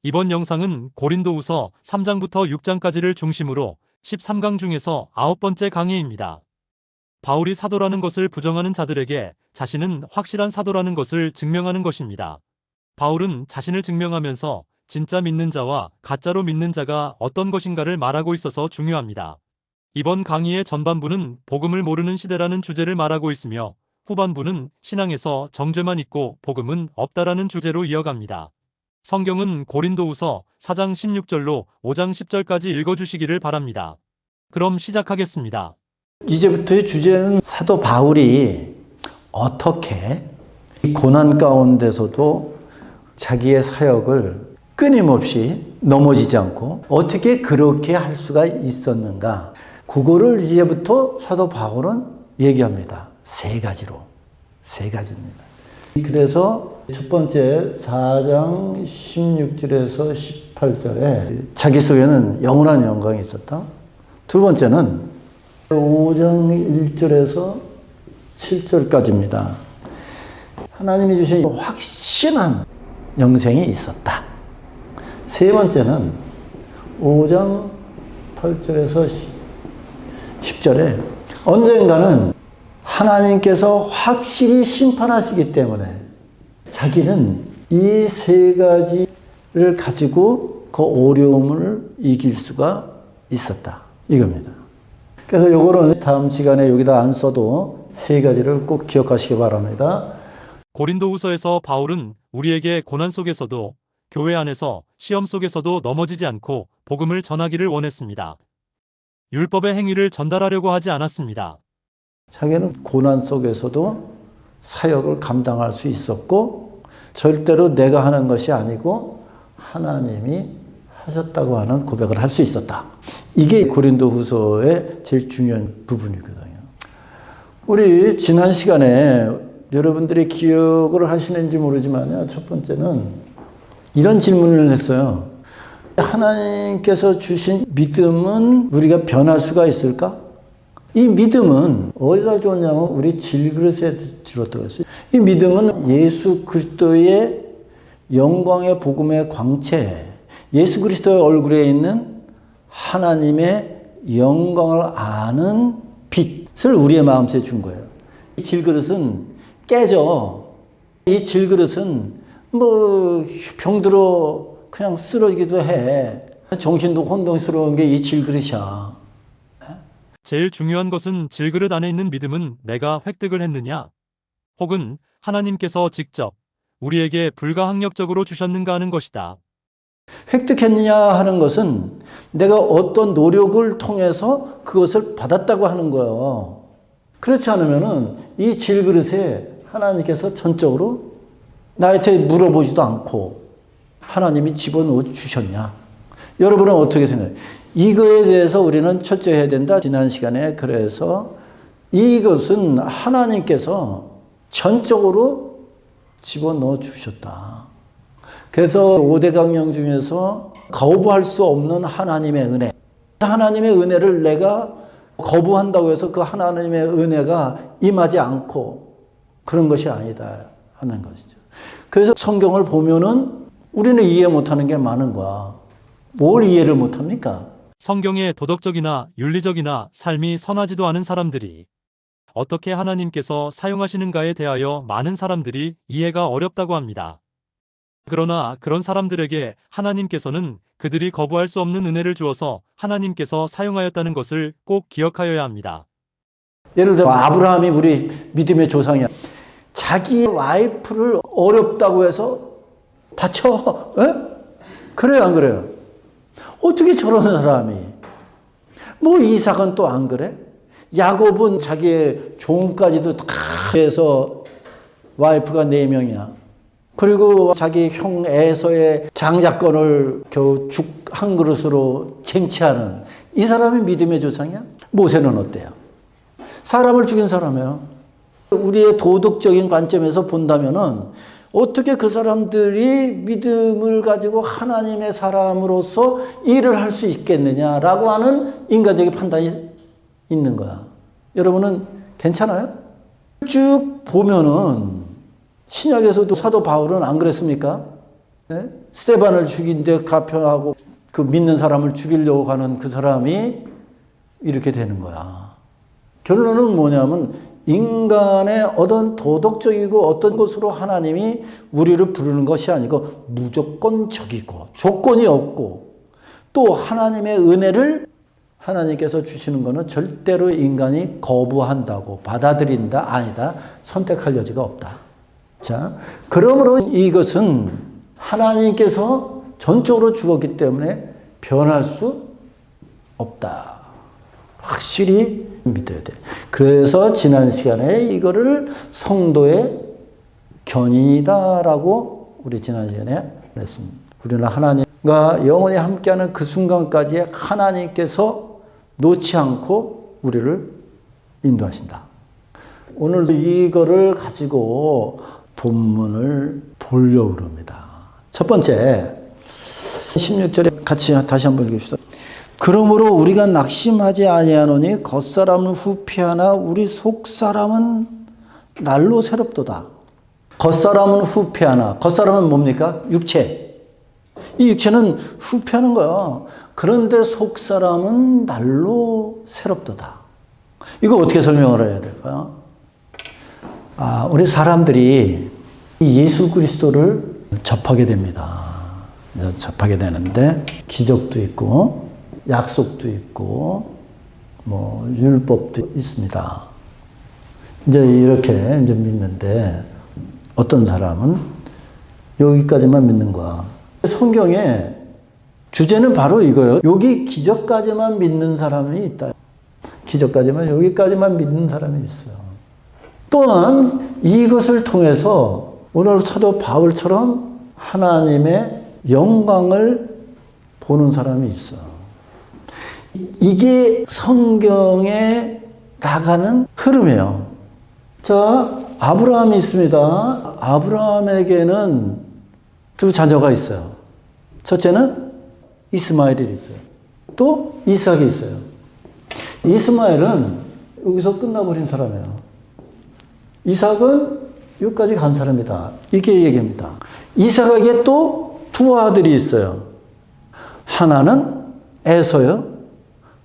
이번 영상은 고린도후서 3장부터 6장까지를 중심으로 13강 중에서 9번째 강의입니다. 바울이 사도라는 것을 부정하는 자들에게 자신은 확실한 사도라는 것을 증명하는 것입니다. 바울은 자신을 증명하면서 진짜 믿는 자와 가짜로 믿는 자가 어떤 것인가를 말하고 있어서 중요합니다. 이번 강의의 전반부는 복음을 모르는 시대라는 주제를 말하고 있으며 후반부는 신앙에서 정죄만 있고 복음은 없다라는 주제로 이어갑니다. 성경은 고린도후서 4장 16절로 5장 10절까지 읽어주시기를 바랍니다. 그럼 시작하겠습니다. 이제부터의 주제는 사도 바울이 어떻게 이 고난 가운데서도 자기의 사역을 끊임없이 넘어지지 않고 어떻게 그렇게 할 수가 있었는가, 그거를 이제부터 사도 바울은 얘기합니다. 세 가지입니다. 그래서 첫 번째 4장 16절에서 18절에 자기 속에는 영원한 영광이 있었다. 두 번째는 5장 1절에서 7절까지입니다. 하나님이 주신 확신한 영생이 있었다. 세 번째는 5장 8절에서 10절에 언젠가는 하나님께서 확실히 심판하시기 때문에 자기는 이 세 가지를 가지고 그 어려움을 이길 수가 있었다. 이겁니다. 그래서 요거는 다음 시간에 여기다 안 써도 세 가지를 꼭 기억하시기 바랍니다. 고린도후서에서 바울은 우리에게 고난 속에서도 교회 안에서 시험 속에서도 넘어지지 않고 복음을 전하기를 원했습니다. 율법의 행위를 전달하려고 하지 않았습니다. 자기는 고난 속에서도 사역을 감당할 수 있었고 절대로 내가 하는 것이 아니고 하나님이 하셨다고 하는 고백을 할 수 있었다. 이게 고린도후서의 제일 중요한 부분이거든요. 우리 지난 시간에 여러분들이 기억을 하시는지 모르지만요. 첫 번째는 이런 질문을 했어요. 하나님께서 주신 믿음은 우리가 변할 수가 있을까? 이 믿음은 어디다 줬냐면 우리 질그릇에 들었다고 했어요. 이 믿음은 예수 그리스도의 영광의 복음의 광채, 예수 그리스도의 얼굴에 있는 하나님의 영광을 아는 빛을 우리의 마음속에 준 거예요. 이 질그릇은 깨져. 이 질그릇은 뭐 병들어 그냥 쓰러지기도 해. 정신도 혼동스러운 게 이 질그릇이야. 제일 중요한 것은 질그릇 안에 있는 믿음은 내가 획득을 했느냐, 혹은 하나님께서 직접 우리에게 불가항력적으로 주셨는가 하는 것이다. 획득했느냐 하는 것은 내가 어떤 노력을 통해서 그것을 받았다고 하는 거예요. 그렇지 않으면은 이 질그릇에 하나님께서 전적으로 나한테 물어보지도 않고 하나님이 집어넣어 주셨냐? 여러분은 어떻게 생각해요? 이거에 대해서 우리는 철저해야 된다. 지난 시간에 그래서 이것은 하나님께서 전적으로 집어넣어 주셨다. 그래서 5대 강령 중에서 거부할 수 없는 하나님의 은혜. 하나님의 은혜를 내가 거부한다고 해서 그 하나님의 은혜가 임하지 않고 그런 것이 아니다 하는 것이죠. 그래서 성경을 보면은 우리는 이해 못하는 게 많은 거야. 뭘 이해를 못합니까? 성경의 도덕적이나 윤리적이나 삶이 선하지도 않은 사람들이 어떻게 하나님께서 사용하시는가에 대하여 많은 사람들이 이해가 어렵다고 합니다. 그러나 그런 사람들에게 하나님께서는 그들이 거부할 수 없는 은혜를 주어서 하나님께서 사용하였다는 것을 꼭 기억하여야 합니다. 예를 들어 아브라함이 우리 믿음의 조상이야. 자기 와이프를 어렵다고 해서 바쳐? 에? 그래요, 안 그래요? 어떻게 저런 사람이? 뭐 이삭은 또 안 그래? 야곱은 자기의 종까지도 다 해서 와이프가 4명이야. 그리고 자기 형 에서의 장자권을 겨우 죽 한 그릇으로 쟁취하는 이 사람이 믿음의 조상이야? 모세는 어때요? 사람을 죽인 사람이에요. 우리의 도덕적인 관점에서 본다면은 어떻게 그 사람들이 믿음을 가지고 하나님의 사람으로서 일을 할 수 있겠느냐라고 하는 인간적인 판단이 있는 거야. 여러분은 괜찮아요? 쭉 보면은 신약에서도 사도 바울은 안 그랬습니까? 네? 스데반을 죽인데 가표하고 그 믿는 사람을 죽이려고 하는 그 사람이 이렇게 되는 거야. 결론은 뭐냐면 인간의 어떤 도덕적이고 어떤 것으로 하나님이 우리를 부르는 것이 아니고 무조건적이고 조건이 없고 또 하나님의 은혜를 하나님께서 주시는 것은 절대로 인간이 거부한다고 받아들인다 아니다 선택할 여지가 없다. 자, 그러므로 이것은 하나님께서 전적으로 죽었기 때문에 변할 수 없다. 확실히 믿어야 돼. 그래서 지난 시간에 이거를 성도의 견인이다라고 우리 지난 시간에 했습니다. 우리는 하나님과 영원히 함께하는 그 순간까지 하나님께서 놓지 않고 우리를 인도하신다. 오늘도 이거를 가지고 본문을 보려고 합니다. 첫 번째 16절에 같이 다시 한번 읽읍시다. 그러므로 우리가 낙심하지 아니하노니 겉사람은 후피하나 우리 속사람은 날로 새롭도다. 겉사람은 후피하나. 겉사람은 뭡니까? 육체. 이 육체는 후피하는 거야. 그런데 속사람은 날로 새롭도다. 이거 어떻게 설명을 해야 될까요? 우리 사람들이 예수 그리스도를 접하게 됩니다. 접하게 되는데 기적도 있고 약속도 있고 뭐 율법도 있습니다. 이제 이렇게 이제 믿는데 어떤 사람은 여기까지만 믿는 거야. 성경에 주제는 바로 이거예요. 여기 기적까지만 믿는 사람이 있다. 기적까지만 여기까지만 믿는 사람이 있어요. 또한 이것을 통해서 오늘 사도 바울처럼 하나님의 영광을 보는 사람이 있어. 이게 성경에 나가는 흐름이에요. 자, 아브라함이 있습니다. 아브라함에게는 두 자녀가 있어요. 첫째는 이스마엘이 있어요. 또 이삭이 있어요. 이스마엘은 여기서 끝나버린 사람이에요. 이삭은 여기까지 간 사람이다. 이게 얘기입니다. 이삭에게 또 두 아들이 있어요. 하나는 에서요.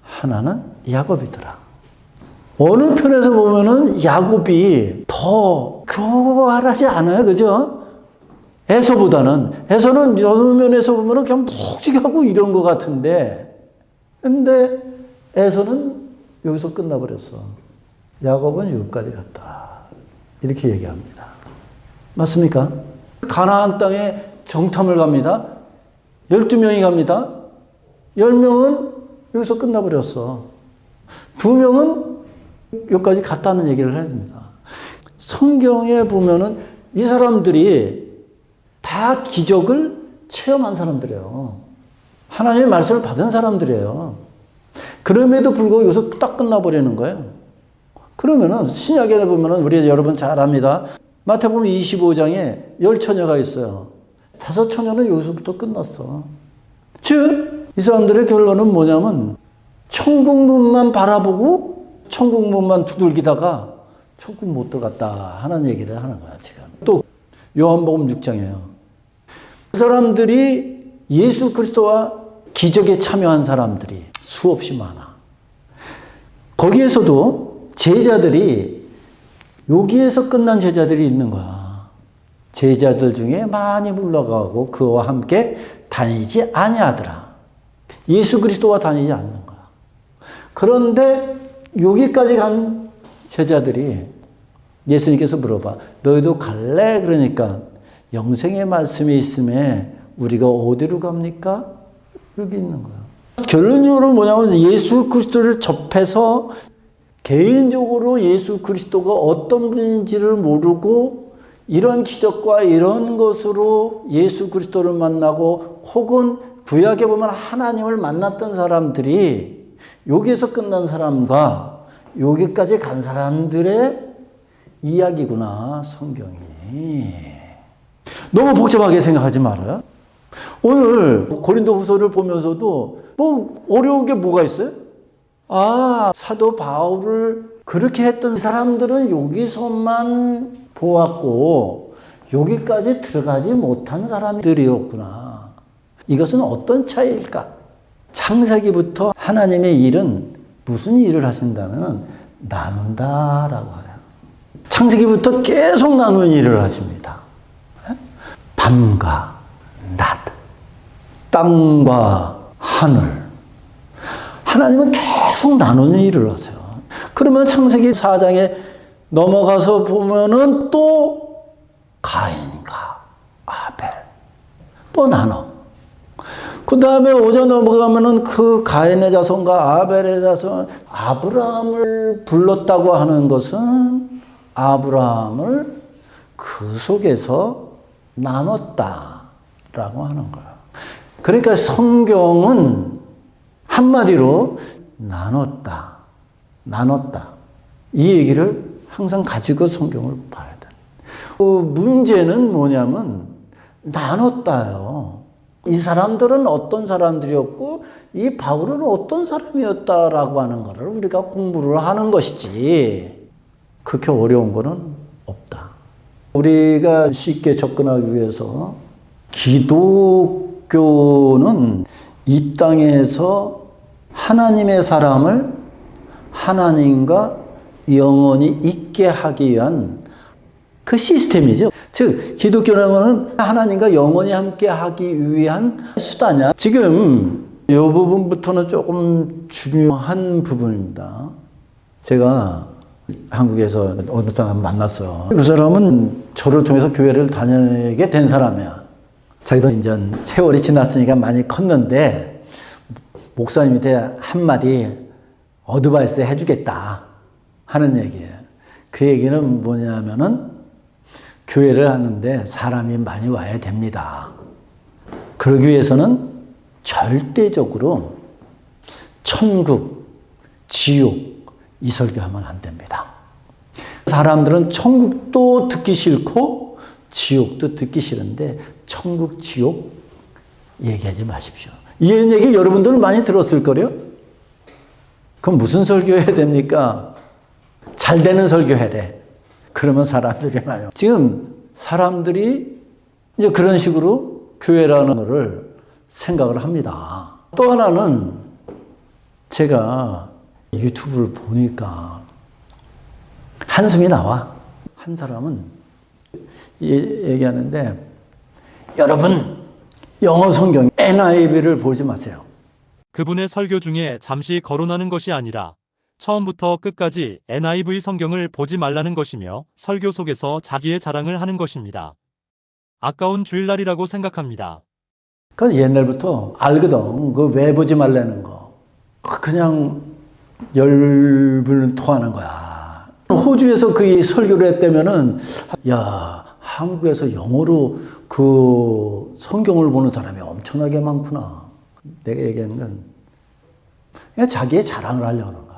하나는 야곱이더라. 어느 편에서 보면은 야곱이 더 교활하지 않아요. 그죠? 에서는 어느 면에서 보면은 그냥 묵직하고 이런 것 같은데, 근데 에서는 여기서 끝나버렸어. 야곱은 여기까지 갔다. 이렇게 얘기합니다. 맞습니까? 가나안 땅에 정탐을 갑니다. 12명이 갑니다. 10명은 여기서 끝나버렸어. 2명은 여기까지 갔다는 얘기를 해야 됩니다. 성경에 보면은 이 사람들이 다 기적을 체험한 사람들이에요. 하나님의 말씀을 받은 사람들이에요. 그럼에도 불구하고 여기서 딱 끝나버리는 거예요. 그러면은 신약에 보면은 우리 여러분 잘 압니다. 마태복음 25장에 10처녀가 있어요. 5처녀는 여기서부터 끝났어. 즉, 이 사람들의 결론은 뭐냐면 천국문만 바라보고 천국문만 두들기다가 천국 못 들어갔다 하는 얘기를 하는 거야, 지금. 또 요한복음 6장이에요. 그 사람들이 예수 그리스도와 기적에 참여한 사람들이 수없이 많아. 거기에서도 제자들이 여기에서 끝난 제자들이 있는 거야. 제자들 중에 많이 물러가고 그와 함께 다니지 아니하더라. 예수 그리스도와 다니지 않는 거야. 그런데 여기까지 간 제자들이 예수님께서 물어봐. 너희도 갈래? 그러니까 영생의 말씀이 있음에 우리가 어디로 갑니까? 여기 있는 거야. 결론적으로 뭐냐면 예수 그리스도를 접해서 개인적으로 예수 그리스도가 어떤 분인지를 모르고 이런 기적과 이런 것으로 예수 그리스도를 만나고 혹은 구약에 보면 하나님을 만났던 사람들이 여기에서 끝난 사람과 여기까지 간 사람들의 이야기구나, 성경이. 너무 복잡하게 생각하지 말아요. 오늘 고린도 후서를 보면서도 뭐 어려운 게 뭐가 있어요? 사도 바울을 그렇게 했던 사람들은 여기서만 보았고 여기까지 들어가지 못한 사람들이었구나. 이것은 어떤 차이일까? 창세기부터 하나님의 일은 무슨 일을 하신다면 나눈다라고 해요. 창세기부터 계속 나누는 일을 하십니다. 밤과 낮, 땅과 하늘. 하나님은 계속 나누는 일을 하세요. 그러면 창세기 4장에 넘어가서 보면은 또 가인과 아벨 또 나눠. 그 다음에 5장 넘어가면은 그 가인의 자손과 아벨의 자손, 아브라함을 불렀다고 하는 것은 아브라함을 그 속에서 나눴다라고 하는 거예요. 그러니까 성경은 한마디로 나눴다. 이 얘기를 항상 가지고 성경을 봐야 돼. 문제는 뭐냐면 나눴다요. 이 사람들은 어떤 사람들이었고 이 바울은 어떤 사람이었다라고 하는 것을 우리가 공부를 하는 것이지 그렇게 어려운 거는 없다. 우리가 쉽게 접근하기 위해서 기독교는 이 땅에서 하나님의 사람을 하나님과 영원히 있게 하기 위한 그 시스템이죠. 즉 기독교라는 것은 하나님과 영원히 함께 하기 위한 수단이야. 지금 이 부분부터는 조금 중요한 부분입니다. 제가 한국에서 어느 사람 만났어요. 그 사람은 저를 통해서 교회를 다니게 된 사람이야. 자기도 이제 세월이 지났으니까 많이 컸는데 목사님한테 한마디 어드바이스 해주겠다 하는 얘기예요. 그 얘기는 뭐냐면은 교회를 하는데 사람이 많이 와야 됩니다. 그러기 위해서는 절대적으로 천국, 지옥 이 설교하면 안 됩니다. 사람들은 천국도 듣기 싫고 지옥도 듣기 싫은데 천국, 지옥 얘기하지 마십시오. 이런 얘기 여러분들은 많이 들었을 거래요. 그럼 무슨 설교해야 됩니까? 잘 되는 설교해래. 그러면 사람들이 많아요. 지금 사람들이 이제 그런 식으로 교회라는 것을 생각을 합니다. 또 하나는 제가 유튜브를 보니까 한숨이 나와. 한 사람은 얘기하는데 여러분 영어 성경 NIV를 보지 마세요. 그분의 설교 중에 잠시 거론하는 것이 아니라 처음부터 끝까지 NIV 성경을 보지 말라는 것이며 설교 속에서 자기의 자랑을 하는 것입니다. 아까운 주일날이라고 생각합니다. 그건 옛날부터 알거든. 그 왜 보지 말라는 거. 그냥 열불 토하는 거야. 호주에서 그 설교를 했다면은 야 한국에서 영어로 그 성경을 보는 사람이 엄청나게 많구나. 내가 얘기하는 건 그냥 자기의 자랑을 하려는 거야.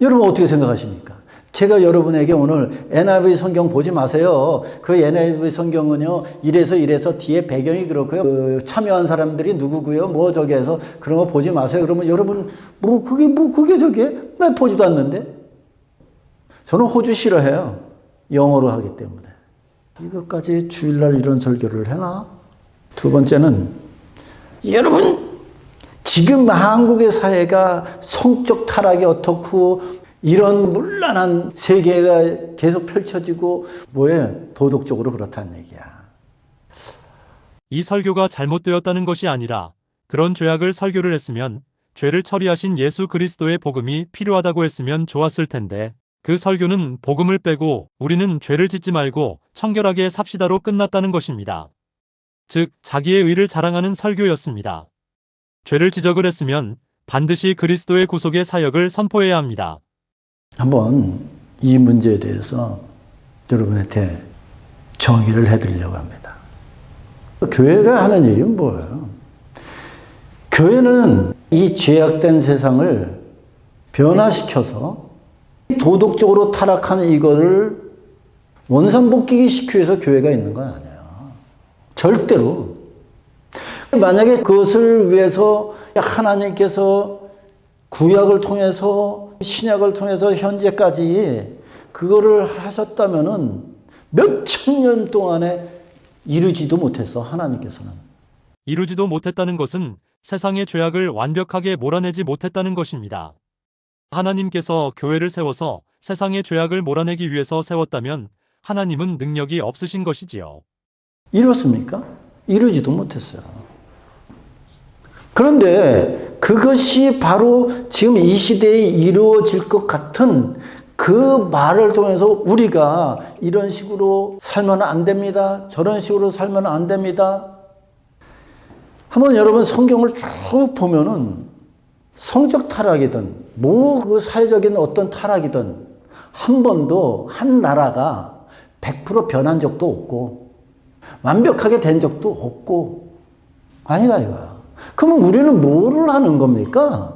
여러분 어떻게 생각하십니까? 제가 여러분에게 오늘 NIV 성경 보지 마세요. 그 NIV 성경은요, 이래서 뒤에 배경이 그렇고요. 그 참여한 사람들이 누구고요. 뭐 저기 해서 그런 거 보지 마세요. 그러면 여러분, 그게 저게? 왜 보지도 않는데? 저는 호주 싫어해요. 영어로 하기 때문에. 이것까지 주일날 이런 설교를 해나? 두 번째는, 여러분, 지금 한국의 사회가 성적 타락이 어떻고, 이런 문란한 세계가 계속 펼쳐지고 뭐에 도덕적으로 그렇다는 얘기야. 이 설교가 잘못되었다는 것이 아니라 그런 죄악을 설교를 했으면 죄를 처리하신 예수 그리스도의 복음이 필요하다고 했으면 좋았을 텐데 그 설교는 복음을 빼고 우리는 죄를 짓지 말고 청결하게 삽시다로 끝났다는 것입니다. 즉 자기의 의를 자랑하는 설교였습니다. 죄를 지적을 했으면 반드시 그리스도의 구속의 사역을 선포해야 합니다. 한번 이 문제에 대해서 여러분한테 정의를 해드리려고 합니다. 교회가 하는 일은 뭐예요? 교회는 이 죄악된 세상을 변화시켜서 도덕적으로 타락하는 이거를 원상복귀 시키기 위해서 교회가 있는 건 아니에요. 절대로. 만약에 그것을 위해서 하나님께서 구약을 통해서 신약을 통해서 현재까지 그거를 하셨다면은 몇천 년 동안에 이루지도 못했어, 하나님께서는. 이루지도 못했다는 것은 세상의 죄악을 완벽하게 몰아내지 못했다는 것입니다. 하나님께서 교회를 세워서 세상의 죄악을 몰아내기 위해서 세웠다면 하나님은 능력이 없으신 것이지요. 이뤘습니까? 이루지도 못했어요. 그런데 그것이 바로 지금 이 시대에 이루어질 것 같은 그 말을 통해서 우리가 이런 식으로 살면 안 됩니다. 저런 식으로 살면 안 됩니다. 한번 여러분 성경을 쭉 보면은 성적 타락이든 뭐 그 사회적인 어떤 타락이든 한 번도 한 나라가 100% 변한 적도 없고 완벽하게 된 적도 없고 아니다 이거야. 그러면 우리는 뭐를 하는 겁니까?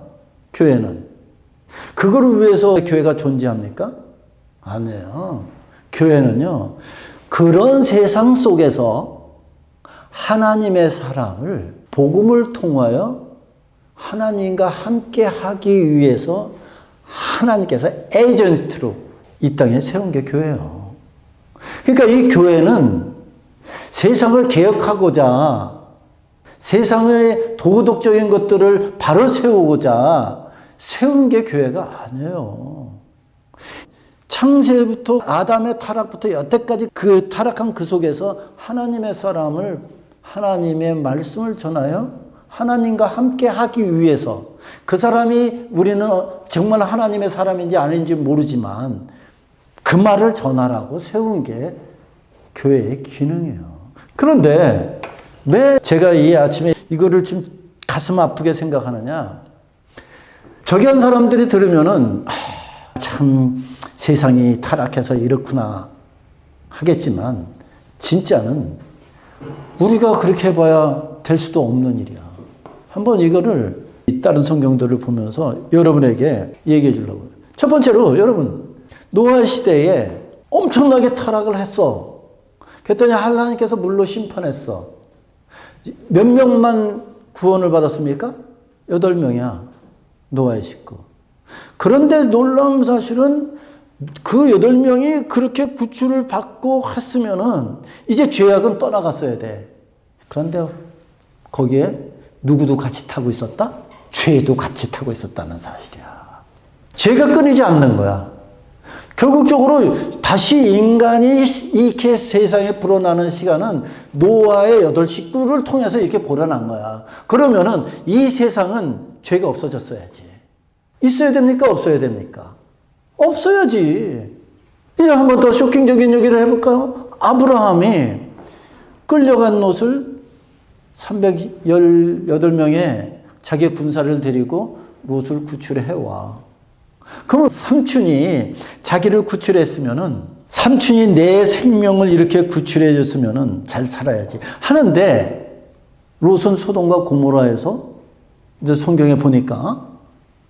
교회는. 그거를 위해서 교회가 존재합니까? 아니에요. 교회는요. 그런 세상 속에서 하나님의 사랑을 복음을 통하여 하나님과 함께 하기 위해서 하나님께서 에이전트로 이 땅에 세운 게 교회예요. 그러니까 이 교회는 세상을 개혁하고자 세상의 도덕적인 것들을 바로 세우고자 세운 게 교회가 아니에요. 창세부터 아담의 타락부터 여태까지 그 타락한 그 속에서 하나님의 사람을 하나님의 말씀을 전하여 하나님과 함께 하기 위해서 그 사람이 우리는 정말 하나님의 사람인지 아닌지 모르지만 그 말을 전하라고 세운 게 교회의 기능이에요. 그런데 왜 제가 이 아침에 이거를 좀 가슴 아프게 생각하느냐? 저기 한 사람들이 들으면은 참 세상이 타락해서 이렇구나 하겠지만 진짜는 우리가 그렇게 해봐야 될 수도 없는 일이야. 한번 이거를 다른 성경들을 보면서 여러분에게 얘기해 주려고요. 첫 번째로 여러분 노아 시대에 엄청나게 타락을 했어. 그랬더니 하나님께서 물로 심판했어. 몇 명만 구원을 받았습니까? 8명이야. 노아의 식구. 그런데 놀라운 사실은 그 8명이 그렇게 구출을 받고 했으면은 이제 죄악은 떠나갔어야 돼. 그런데 거기에 누구도 같이 타고 있었다? 죄도 같이 타고 있었다는 사실이야. 죄가 끊이지 않는 거야. 결국적으로 다시 인간이 이렇게 세상에 불어나는 시간은 노아의 8 식구를 통해서 이렇게 불어난 거야. 그러면은 이 세상은 죄가 없어졌어야지. 있어야 됩니까? 없어야 됩니까? 없어야지. 이제 한 번 더 쇼킹적인 얘기를 해볼까요? 아브라함이 끌려간 롯을 318명의 자기의 군사를 데리고 롯을 구출해와. 그러면 삼촌이 자기를 구출했으면은 삼촌이 내 생명을 이렇게 구출해 줬으면은 잘 살아야지 하는데 롯은 소돔과 고모라에서 이제 성경에 보니까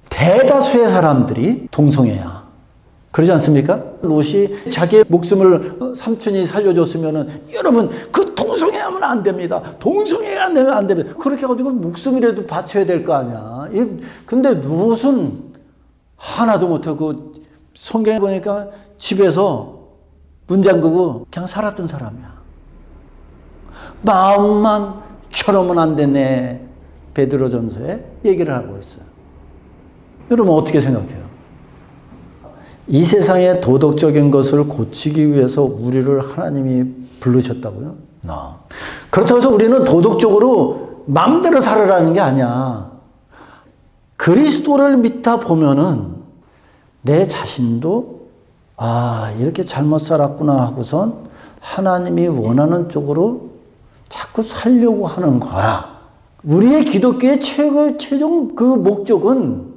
대다수의 사람들이 동성애야. 그러지 않습니까? 롯이 자기의 목숨을 삼촌이 살려줬으면은 여러분 그 동성애하면 안 됩니다. 동성애 안 되면 안 됩니다. 그렇게 해가지고 목숨이라도 바쳐야 될 거 아니야. 근데 롯은 하나도 못하고 성경에 보니까 집에서 문 잠그고 그냥 살았던 사람이야. 마음만 저러면 안 되네. 베드로전서에 얘기를 하고 있어요. 여러분 어떻게 생각해요? 이 세상의 도덕적인 것을 고치기 위해서 우리를 하나님이 부르셨다고요? No. 그렇다고 해서 우리는 도덕적으로 마음대로 살아라는 게 아니야. 그리스도를 믿다 보면은 내 자신도 이렇게 잘못 살았구나 하고선 하나님이 원하는 쪽으로 자꾸 살려고 하는 거야. 우리의 기독교의 최종 그 목적은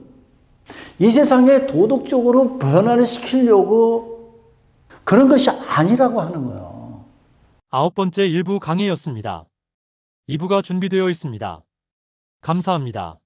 이 세상에 도덕적으로 변화를 시키려고 그런 것이 아니라고 하는 거예요. 9번째 일부 강의였습니다. 2부가 준비되어 있습니다. 감사합니다.